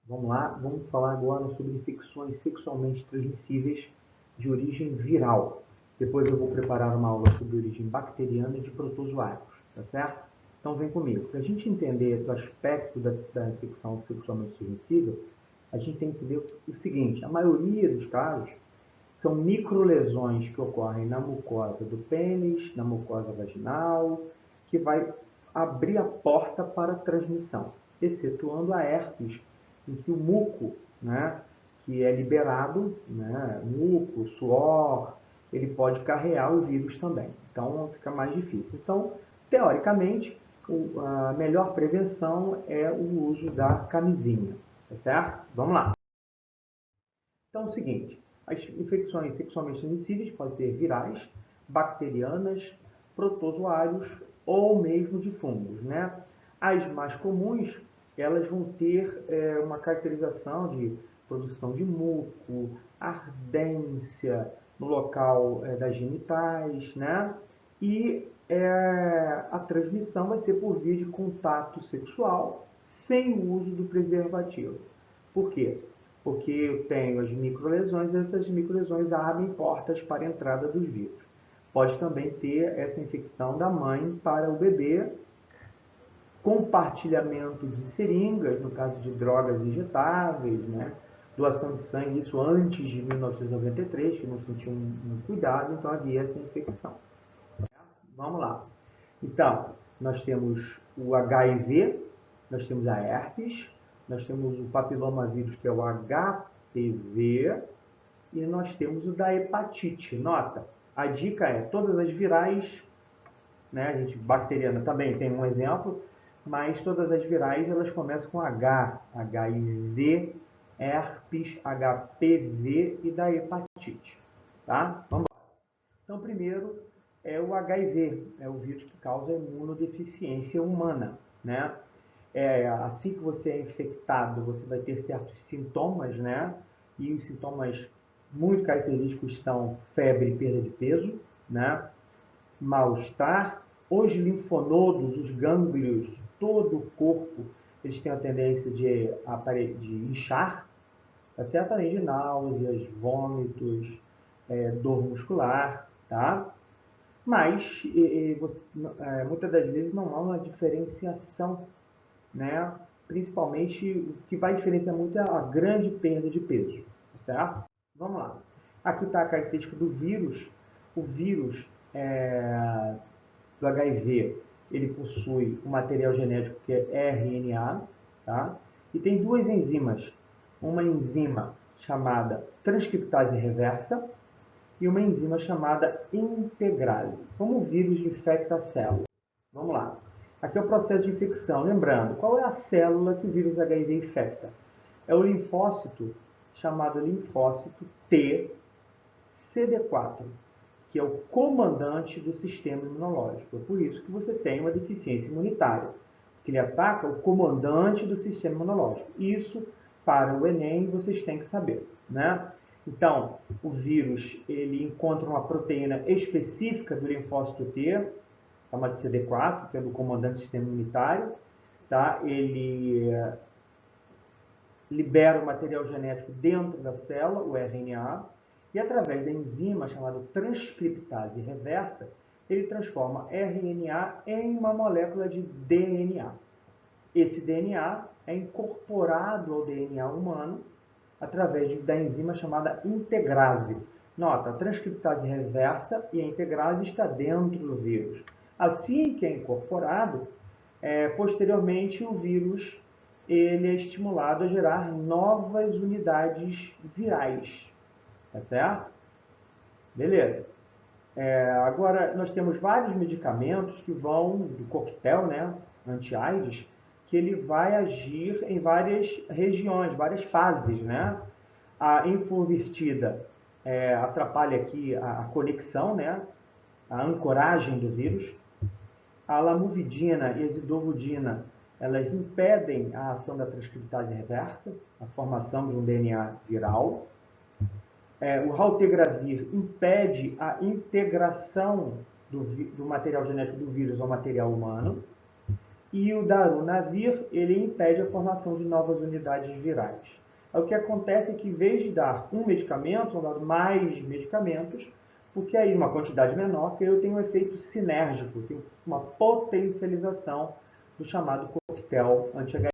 Vamos lá, vamos falar agora sobre infecções sexualmente transmissíveis de origem viral. Depois eu vou preparar uma aula sobre origem bacteriana de protozoários, tá certo? Então vem comigo. Para a gente entender o aspecto da infecção sexualmente transmissível, a gente tem que ver o seguinte: a maioria dos casos são microlesões que ocorrem na mucosa do pênis, na mucosa vaginal, que vai abrir a porta para a transmissão, excetuando a herpes, em que o muco, né, que é liberado, né, muco, suor, ele pode carregar o vírus também. Então fica mais difícil. Então, teoricamente, a melhor prevenção é o uso da camisinha, tá certo? Vamos lá. Então é o seguinte, as infecções sexualmente transmissíveis podem ser virais, bacterianas, protozoários ou mesmo de fungos, né? As mais comuns, elas vão ter uma caracterização de produção de muco, ardência no local das genitais, né? E a transmissão vai ser por via de contato sexual sem o uso do preservativo. Por quê? Porque eu tenho as microlesões e essas microlesões abrem portas para a entrada dos vírus. Pode também ter essa infecção da mãe para o bebê, compartilhamento de seringas, no caso de drogas injetáveis, né? Doação de sangue, isso antes de 1993, que não se tinha um cuidado, então havia essa infecção. Vamos lá. Então, nós temos o HIV, nós temos a herpes, nós temos o papilomavírus, que é o HPV, e nós temos o da hepatite. Nota, a dica é, todas as virais, né, a gente, bacteriana também tem um exemplo, mas todas as virais, elas começam com H, HIV, herpes, HPV e da hepatite, tá? Vamos lá. Então, primeiro é o HIV, é o vírus que causa imunodeficiência humana, né? Assim que você é infectado, você vai ter certos sintomas, né? E os sintomas muito característicos são febre e perda de peso, né? Mal-estar. Os linfonodos, os gânglios, todo o corpo, eles têm a tendência de inchar, tá certo? Além de náuseas, vômitos, dor muscular, tá? Mas muitas das vezes não há uma diferenciação, né? Principalmente o que vai diferenciar muito é a grande perda de peso, certo? Vamos lá. Aqui está a característica do vírus. O vírus do HIV, ele possui um material genético que é RNA, tá? E tem duas enzimas. Uma enzima chamada transcriptase reversa e uma enzima chamada integrase. Como o vírus infecta a célula? Vamos lá. Aqui é o processo de infecção. Lembrando, qual é a célula que o vírus HIV infecta? É o linfócito chamado linfócito T CD4, que é o comandante do sistema imunológico. É por isso que você tem uma deficiência imunitária, que ele ataca o comandante do sistema imunológico. Isso, para o Enem, vocês têm que saber, né? Então, o vírus, ele encontra uma proteína específica do linfócito T, chamada CD4, que é do comandante do sistema imunitário, tá? Ele libera o material genético dentro da célula, o RNA, e através da enzima chamada transcriptase reversa, ele transforma RNA em uma molécula de DNA. Esse DNA é incorporado ao DNA humano através da enzima chamada integrase. Nota, a transcriptase reversa e a integrase está dentro do vírus. Assim que é incorporado, posteriormente o vírus ele é estimulado a gerar novas unidades virais, tá certo? Beleza. Agora, nós temos vários medicamentos que vão, do coquetel, né, anti-AIDS, que ele vai agir em várias regiões, várias fases, né? A influvirtida atrapalha aqui a conexão, né, a ancoragem do vírus. A lamuvudina e a zidovudina, elas impedem a ação da transcriptase reversa, a formação de um DNA viral. O raltegravir impede a integração do material genético do vírus ao material humano. e o darunavir, ele impede a formação de novas unidades virais. O que acontece é que, em vez de dar um medicamento, são dados mais medicamentos, porque aí uma quantidade menor, que eu tenho um efeito sinérgico, tenho uma potencialização do chamado coquetel anti-HIV.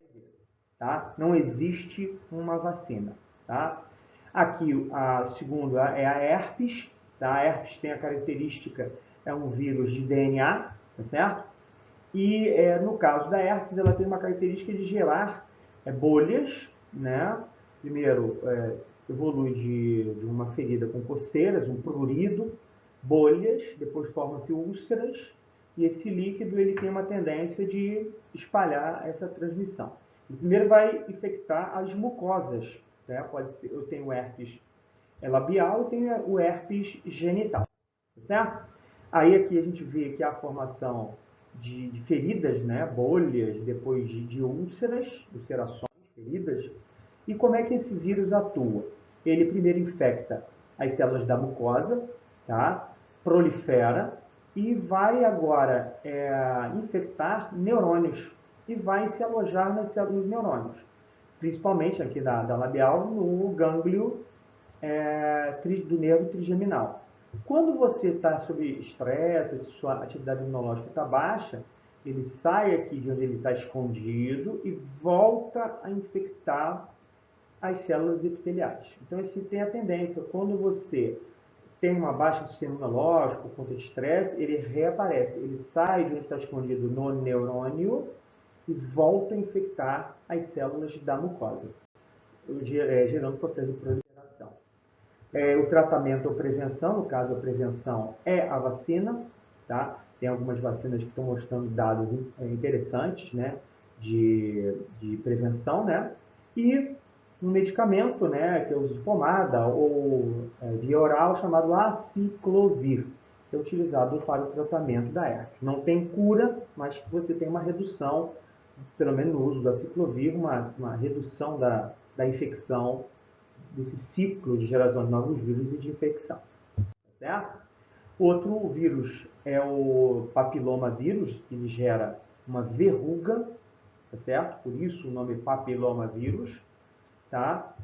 Tá? Não existe uma vacina. Tá? Aqui, a segunda é a herpes. Tá? A herpes tem a característica, é um vírus de DNA, tá certo? E no caso da herpes, ela tem uma característica de gerar bolhas, né? Primeiro, evolui de uma ferida com coceiras, um prurido, bolhas, depois formam-se úlceras, e esse líquido ele tem uma tendência de espalhar essa transmissão. E primeiro vai infectar as mucosas, né? Pode ser, eu tenho herpes labial e tenho o herpes genital, certo? Aí aqui a gente vê que a formação de feridas, né? Bolhas, depois de úlceras, ulcerações, feridas. E como é que esse vírus atua? Ele primeiro infecta as células da mucosa, tá? Prolifera e vai agora infectar neurônios e vai se alojar nas células dos neurônios, principalmente aqui da labial, no gânglio do nervo trigeminal. Quando você está sob estresse, sua atividade imunológica está baixa, ele sai aqui de onde ele está escondido e volta a infectar as células epiteliais. Então, isso tem a tendência, quando você tem uma baixa do sistema imunológico, por conta de estresse, ele reaparece, ele sai de onde está escondido no neurônio e volta a infectar as células da mucosa, gerando processo de proliferação. O tratamento ou prevenção, no caso a prevenção é a vacina, tá? Tem algumas vacinas que estão mostrando dados interessantes, né, de prevenção, né? E um medicamento, né, que é uso de pomada ou via oral, chamado aciclovir, que é utilizado para o tratamento da herpes. Não tem cura, mas você tem uma redução, pelo menos no uso da aciclovir, uma redução da infecção, desse ciclo de geração de novos vírus e de infecção. Certo? Outro vírus é o papilomavírus, que ele gera uma verruga, tá certo? Por isso o nome papilomavírus, tá?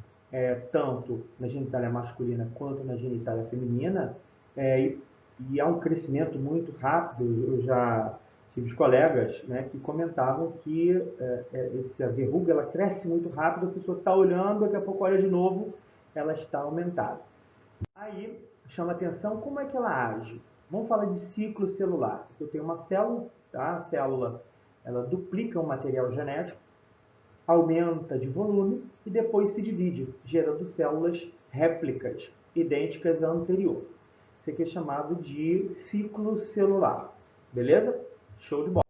Tanto na genitália masculina quanto na genitália feminina, e há um crescimento muito rápido. Eu já tive colegas, né, que comentavam que essa verruga ela cresce muito rápido, a pessoa está olhando, daqui a pouco olha de novo, ela está aumentada. Aí chama atenção como é que ela age. Vamos falar de ciclo celular. Eu tenho uma célula, tá? A célula ela duplica o material genético, aumenta de volume e depois se divide, gerando células réplicas idênticas à anterior. Isso aqui é chamado de ciclo celular. Beleza? Show de bola.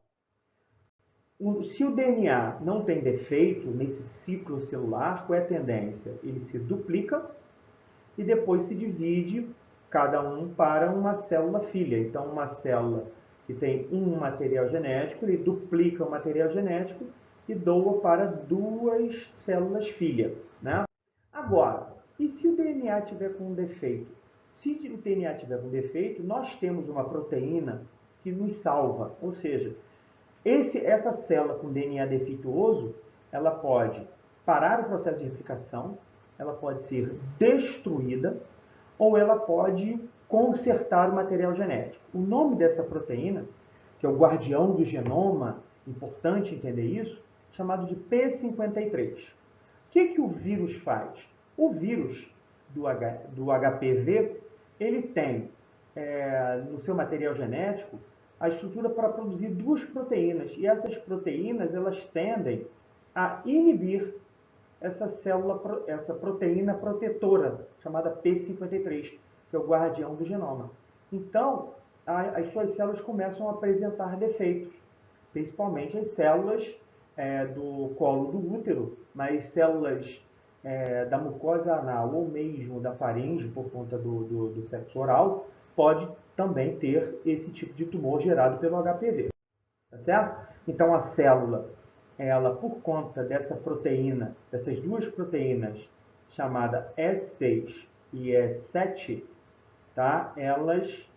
Se o DNA não tem defeito nesse ciclo celular, qual é a tendência? Ele se duplica e depois se divide, cada um para uma célula filha. Então, uma célula que tem um material genético, ele duplica o material genético e doa para duas células filha, né? Agora, e se o DNA tiver com um defeito? Se o DNA tiver com defeito, nós temos uma proteína que nos salva, ou seja, essa célula com DNA defeituoso, ela pode parar o processo de replicação, ela pode ser destruída ou ela pode consertar o material genético. O nome dessa proteína, que é o guardião do genoma, importante entender isso, chamado de P53. O que o vírus faz? O vírus do HPV, ele tem no seu material genético a estrutura para produzir duas proteínas, e essas proteínas elas tendem a inibir essa proteína protetora, chamada P53, que é o guardião do genoma. Então, as suas células começam a apresentar defeitos, principalmente as células do colo do útero, mas células da mucosa anal ou mesmo da faringe, por conta do sexo oral, pode também ter esse tipo de tumor gerado pelo HPV. Tá certo? Então, a célula, ela, por conta dessa proteína, dessas duas proteínas, chamada E6 e E7, tá? Elas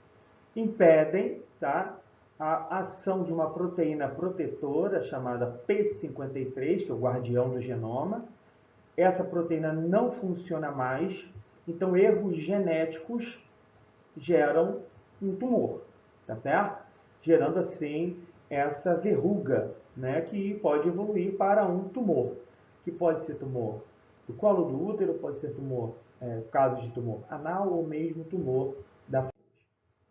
impedem, tá? a ação de uma proteína protetora chamada P53, que é o guardião do genoma. Essa proteína não funciona mais, então erros genéticos geram um tumor, tá certo? Gerando assim essa verruga, né, que pode evoluir para um tumor, que pode ser tumor do colo do útero, pode ser tumor, casos de tumor anal ou mesmo tumor da frente,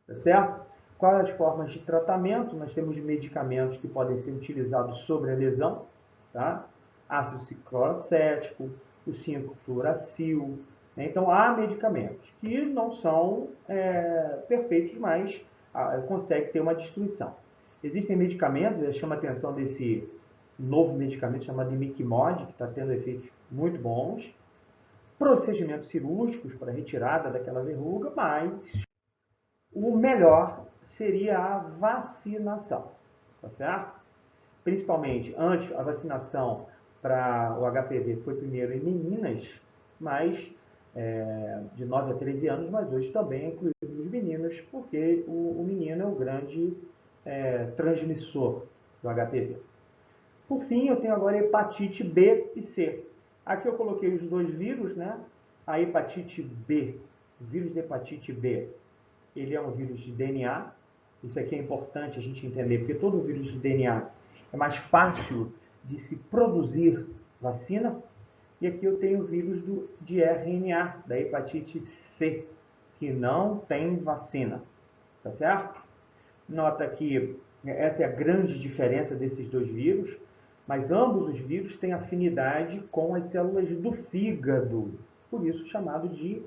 tá certo? Quais as formas de tratamento? Nós temos medicamentos que podem ser utilizados sobre a lesão, tá? Ácido cicloracético, o 5-fluoracil, né? Então, há medicamentos que não são perfeitos, mas conseguem ter uma destruição. Existem medicamentos, chama a atenção desse novo medicamento chamado imiquimod, que está tendo efeitos muito bons, procedimentos cirúrgicos para retirada daquela verruga, mas o melhor seria a vacinação, tá certo? Principalmente, antes, a vacinação para o HPV foi primeiro em meninas, mas de 9 a 13 anos, mas hoje também é incluído nos meninos, porque o menino é o grande transmissor do HPV. Por fim, eu tenho agora hepatite B e C. Aqui eu coloquei os dois vírus, né? A hepatite B, o vírus de hepatite B, ele é um vírus de DNA. Isso aqui é importante a gente entender, porque todo vírus de DNA é mais fácil de se produzir vacina. E aqui eu tenho o vírus de RNA, da hepatite C, que não tem vacina, tá certo? Nota que essa é a grande diferença desses dois vírus, mas ambos os vírus têm afinidade com as células do fígado, por isso chamado de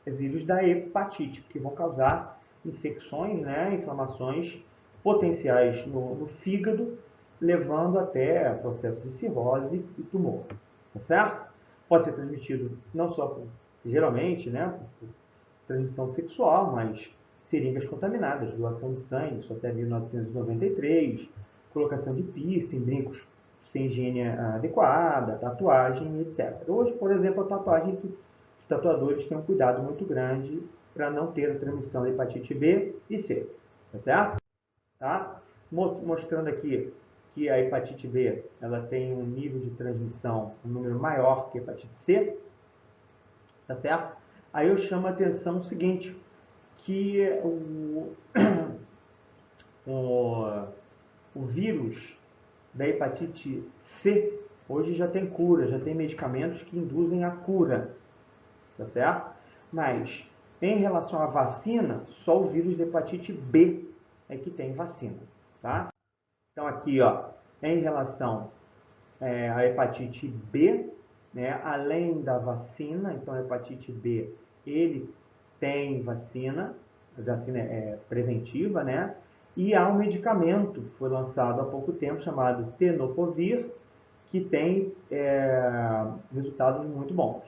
vírus da hepatite, que vão causar infecções, né, inflamações potenciais no fígado, levando até processo de cirrose e tumor, tá certo? Pode ser transmitido não só geralmente, né, por transmissão sexual, mas seringas contaminadas, doação de sangue, isso até 1993, colocação de piercing, brincos sem higiene adequada, tatuagem, etc. Hoje, por exemplo, a tatuagem que os tatuadores têm um cuidado muito grande para não ter a transmissão da hepatite B e C, tá certo? Tá? Mostrando aqui que a hepatite B ela tem um nível de transmissão, um número maior que a hepatite C, tá certo? Aí eu chamo a atenção o seguinte, que o vírus da hepatite C hoje já tem cura, já tem medicamentos que induzem a cura, tá certo? Mas em relação à vacina, só o vírus da hepatite B é que tem vacina, tá? Então aqui, ó, em relação à hepatite B, né, além da vacina, então a hepatite B, ele tem vacina, a vacina é preventiva, né? E há um medicamento que foi lançado há pouco tempo chamado Tenofovir, que tem resultados muito bons.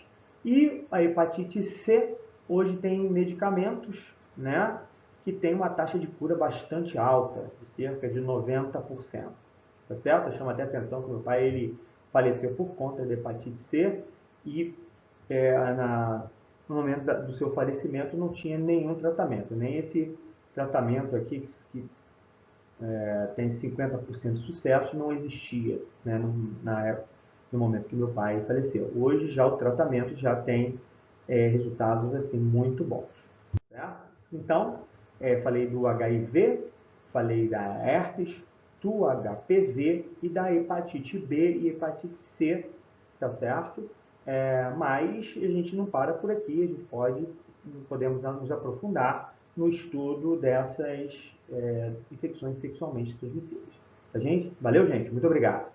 E a hepatite C, hoje tem medicamentos, né, que tem uma taxa de cura bastante alta, de cerca de 90%. Tá certo? Chama até atenção que meu pai ele faleceu por conta da hepatite C e no momento do seu falecimento não tinha nenhum tratamento, nem esse tratamento aqui que tem 50% de sucesso não existia, né, no momento que meu pai faleceu. Hoje já o tratamento já tem resultados assim muito bons. Certo? Então, falei do HIV, falei da herpes, do HPV e da hepatite B e hepatite C, tá certo? Mas a gente não para por aqui, a gente podemos nos aprofundar no estudo dessas infecções sexualmente transmissíveis. Tá, gente? Valeu, gente. Muito obrigado.